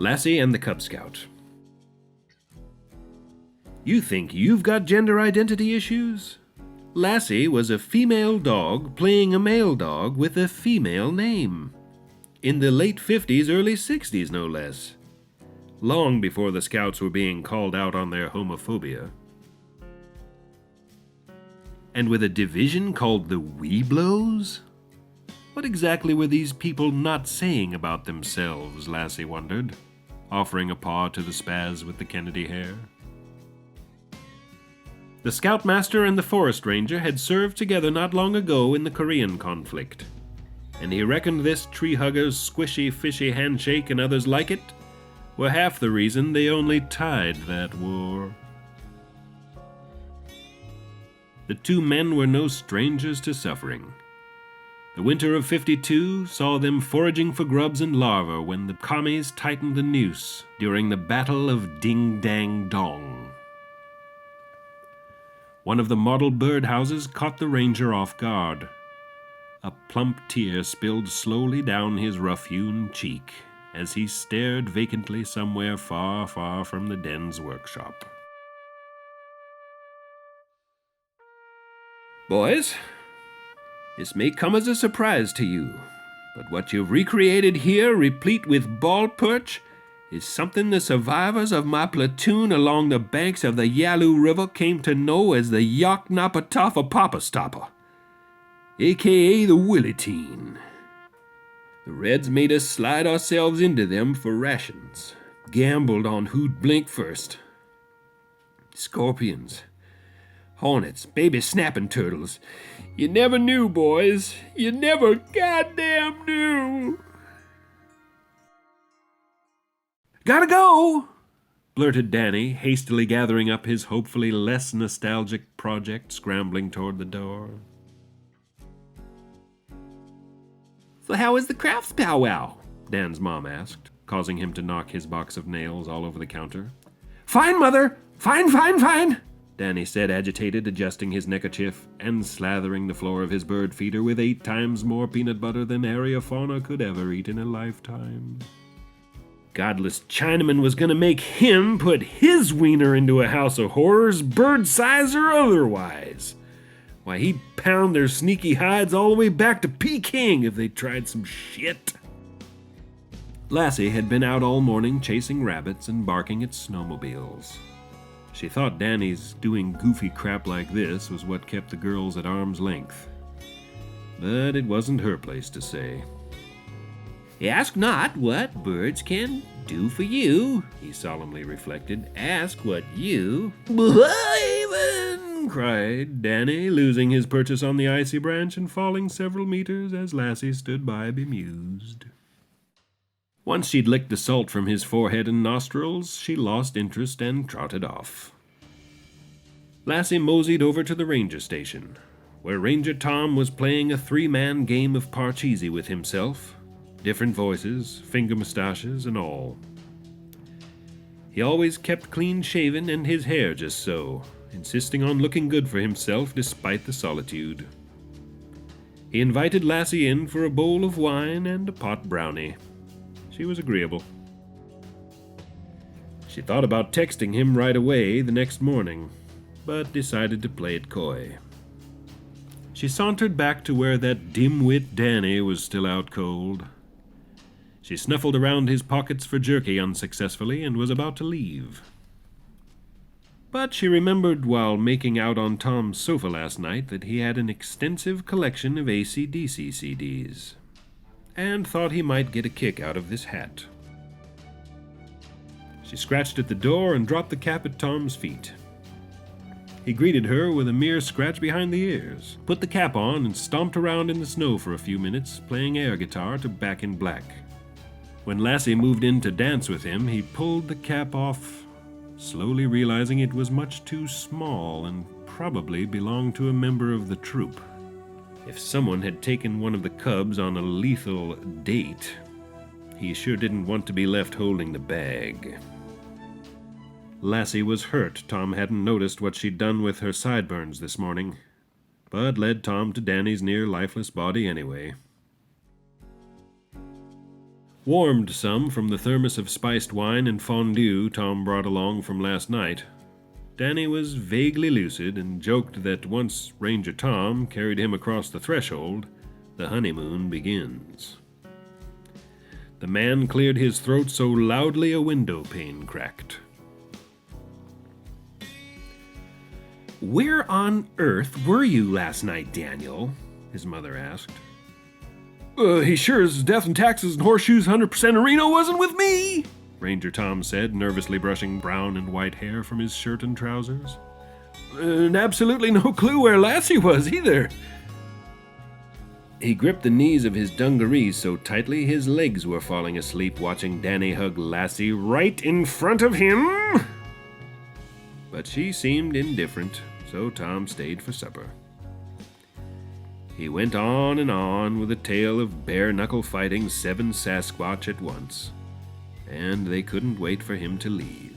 Lassie and the Cub Scout. You think you've got gender identity issues? Lassie was a female dog playing a male dog with a female name. In the late 50s, early 60s, no less. Long before the Scouts were being called out on their homophobia. And with a division called the Weeblos? What exactly were these people not saying about themselves, Lassie wondered, offering a paw to the spaz with the Kennedy hair. The Scoutmaster and the Forest Ranger had served together not long ago in the Korean conflict, and he reckoned this tree-hugger's squishy, fishy handshake and others like it were half the reason they only tied that war. The two men were no strangers to suffering. The winter of '52 saw them foraging for grubs and larvae when the commies tightened the noose during the Battle of Ding Dang Dong. One of the model birdhouses caught the ranger off guard. A plump tear spilled slowly down his rough-hewn cheek as he stared vacantly somewhere far, far from the den's workshop. Boys, this may come as a surprise to you, but what you've recreated here, replete with ball perch, is something the survivors of my platoon along the banks of the Yalu River came to know as the Yaknapatoffa Papastoppa, a.k.a. the Willitine. The Reds made us slide ourselves into them for rations, gambled on who'd blink first. Scorpions, hornets, baby snapping turtles. You never knew, boys. You never goddamn knew. Gotta go, blurted Danny, hastily gathering up his hopefully less nostalgic project, scrambling toward the door. So how is the crafts powwow? Dan's mom asked, causing him to knock his box of nails all over the counter. Fine, Mother! Fine! Danny said, agitated, adjusting his neckerchief and slathering the floor of his bird feeder with 8 times more peanut butter than Fauna could ever eat in a lifetime. Godless Chinaman was gonna make him put his wiener into a house of horrors, bird size or otherwise. Why, he'd pound their sneaky hides all the way back to Peking if they tried some shit. Lassie had been out all morning chasing rabbits and barking at snowmobiles. She thought Danny's doing goofy crap like this was what kept the girls at arm's length. But it wasn't her place to say. Ask not what birds can do for you, he solemnly reflected. Ask what you... Even! Cried Danny, losing his purchase on the icy branch and falling several meters as Lassie stood by bemused. Once she'd licked the salt from his forehead and nostrils, she lost interest and trotted off. Lassie moseyed over to the ranger station, where Ranger Tom was playing a 3-man game of Parcheesi with himself, different voices, finger mustaches, and all. He always kept clean-shaven and his hair just so, insisting on looking good for himself despite the solitude. He invited Lassie in for a bowl of wine and a pot brownie. She was agreeable. She thought about texting him right away the next morning, but decided to play it coy. She sauntered back to where that dim-wit Danny was still out cold. She snuffled around his pockets for jerky unsuccessfully and was about to leave. But she remembered while making out on Tom's sofa last night that he had an extensive collection of AC/DC CDs, and thought he might get a kick out of this hat. She scratched at the door and dropped the cap at Tom's feet. He greeted her with a mere scratch behind the ears, put the cap on, and stomped around in the snow for a few minutes, playing air guitar to Back in Black. When Lassie moved in to dance with him, he pulled the cap off, slowly realizing it was much too small and probably belonged to a member of the troupe. If someone had taken one of the cubs on a lethal date, he sure didn't want to be left holding the bag. Lassie was hurt Tom hadn't noticed what she'd done with her sideburns this morning, but led Tom to Danny's near lifeless body anyway. warmed some from the thermos of spiced wine and fondue Tom brought along from last night. Danny was vaguely lucid and joked that once Ranger Tom carried him across the threshold, the honeymoon begins. The man cleared his throat so loudly a window pane cracked. "Where on earth were you last night, Daniel?" his mother asked. He sure as death and taxes and horseshoes 100% in Reno wasn't with me," Ranger Tom said, nervously brushing brown and white hair from his shirt and trousers. "And absolutely no clue where Lassie was either." He gripped the knees of his dungarees so tightly his legs were falling asleep watching Danny hug Lassie right in front of him. But she seemed indifferent, so Tom stayed for supper. He went on and on with a tale of bare-knuckle fighting 7 Sasquatch at once, and they couldn't wait for him to leave.